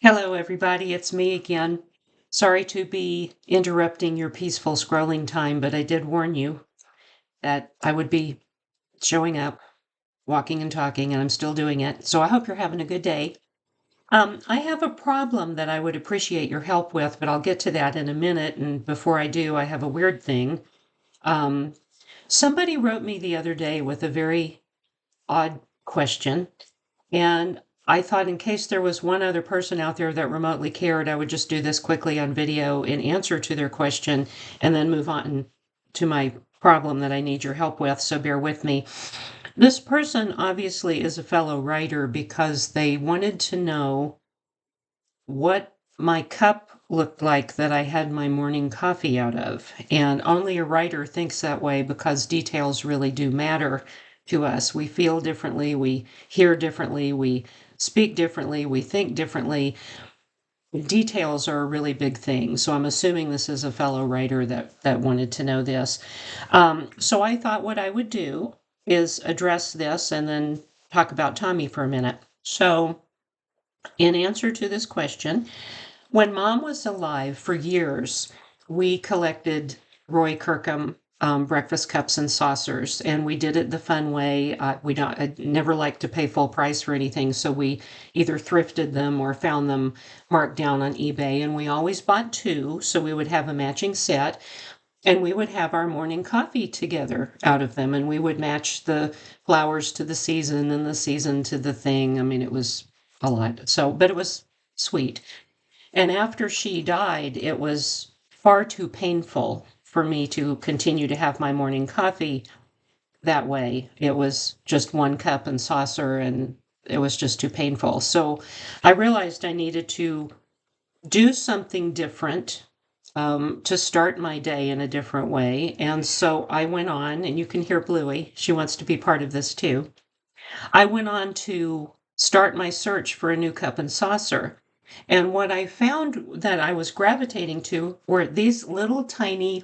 Hello, everybody. It's me again. Sorry to be interrupting your peaceful scrolling time, but I did warn you that I would be showing up, walking and talking, and I'm still doing it. So I hope you're having a good day. I have a problem that I would appreciate your help with, but I'll get to that in a minute. And before I do, I have a weird thing. Um, Somebody wrote me the other day with a very odd question. And I thought in case there was one other person out there that remotely cared, I would just do this quickly on video in answer to their question and then move on to my problem that I need your help with. So bear with me. This person obviously is a fellow writer because they wanted to know what my cup looked like that I had my morning coffee out of. And only a writer thinks that way because details really do matter to us. We feel differently, we hear differently, we speak differently, we think differently. Details are a really big thing. So I'm assuming this is a fellow writer that wanted to know this. So I thought what I would do is address this and then talk about Tommy for a minute. So, in answer to this question, when Mom was alive for years, we collected Roy Kirkham breakfast cups and saucers, and we did it the fun way. I never liked to pay full price for anything, so we either thrifted them or found them marked down on eBay, and we always bought two, so we would have a matching set, and we would have our morning coffee together out of them, and we would match the flowers to the season and the season to the thing. I mean, it was a lot. So, but it was sweet. And after she died, it was far too painful for me to continue to have my morning coffee that way. It was just one cup and saucer, and it was just too painful. So I realized I needed to do something different to start my day in a different way. And so I went on, and you can hear Bluey. She wants to be part of this too. I went on to start my search for a new cup and saucer. And what I found that I was gravitating to were these little tiny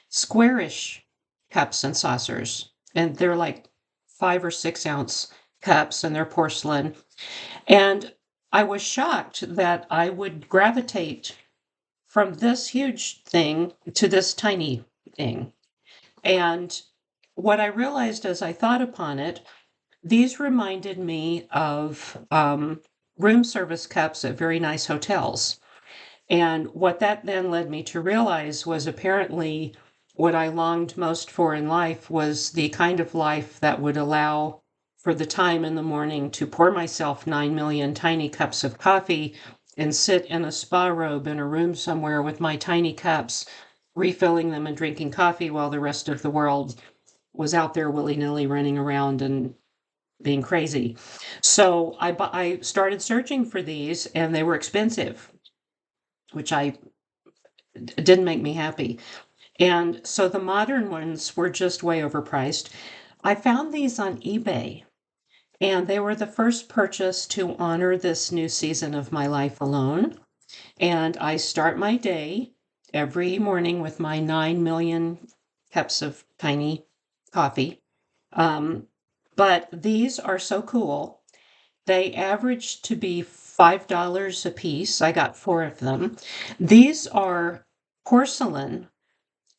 squarish cups and saucers. And they're like 5 or 6 ounce cups, and they're porcelain. And I was shocked that I would gravitate from this huge thing to this tiny thing. And what I realized as I thought upon it, these reminded me of room service cups at very nice hotels. And what that then led me to realize was apparently what I longed most for in life was the kind of life that would allow for the time in the morning to pour myself 9 million tiny cups of coffee and sit in a spa robe in a room somewhere with my tiny cups, refilling them and drinking coffee while the rest of the world was out there willy-nilly running around and being crazy. So I started searching for these, and they were expensive, which I didn't make me happy. And so the modern ones were just way overpriced. I found these on eBay, and they were the first purchase to honor this new season of my life alone. And I start my day every morning with my 9 million cups of tiny coffee. Um, but these are so cool. They average to be $5 a piece. I got four of them. These are porcelain,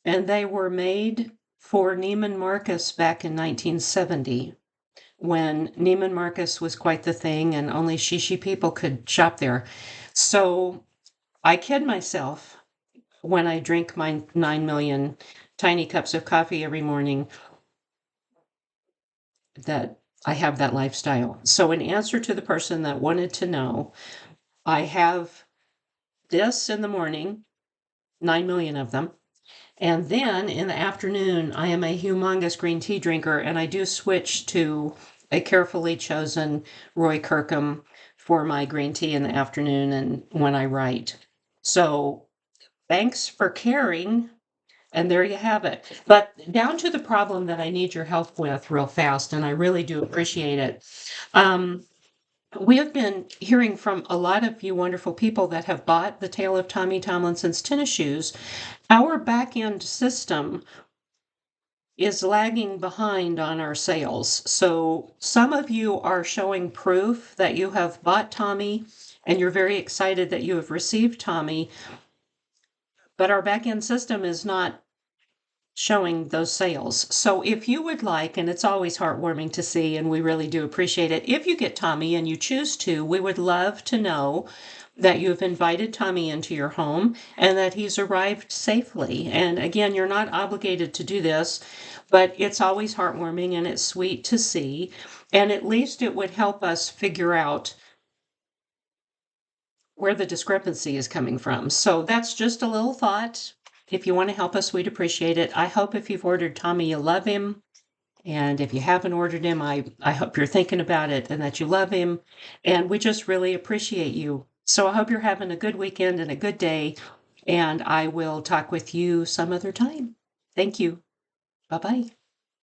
and they were made for Neiman Marcus back in 1970 when Neiman Marcus was quite the thing and only shishi people could shop there. So I kid myself when I drink my 9 million tiny cups of coffee every morning that I have that lifestyle. So, in answer to the person that wanted to know, I have this in the morning, 9 million of them. And then in the afternoon, I am a humongous green tea drinker, and I do switch to a carefully chosen Roy Kirkham for my green tea in the afternoon and when I write. So, thanks for caring. And there you have it. But down to the problem that I need your help with real fast, and I really do appreciate it. Um, we have been hearing from a lot of you wonderful people that have bought the Tale of Tommy Tomlinson's tennis shoes. Our back end system is lagging behind on our sales. So some of you are showing proof that you have bought Tommy and you're very excited that you have received Tommy, but our back-end system is not showing those sales. So if you would like, and it's always heartwarming to see, and we really do appreciate it, if you get Tommy and you choose to, we would love to know that you've invited Tommy into your home and that he's arrived safely. And again, you're not obligated to do this, but it's always heartwarming and it's sweet to see. And at least it would help us figure out where the discrepancy is coming from. So that's just a little thought. If you want to help us, we'd appreciate it. I hope if you've ordered Tommy, you love him. And if you haven't ordered him, I hope you're thinking about it and that you love him. And we just really appreciate you. So I hope you're having a good weekend and a good day. And I will talk with you some other time. Thank you. Bye-bye.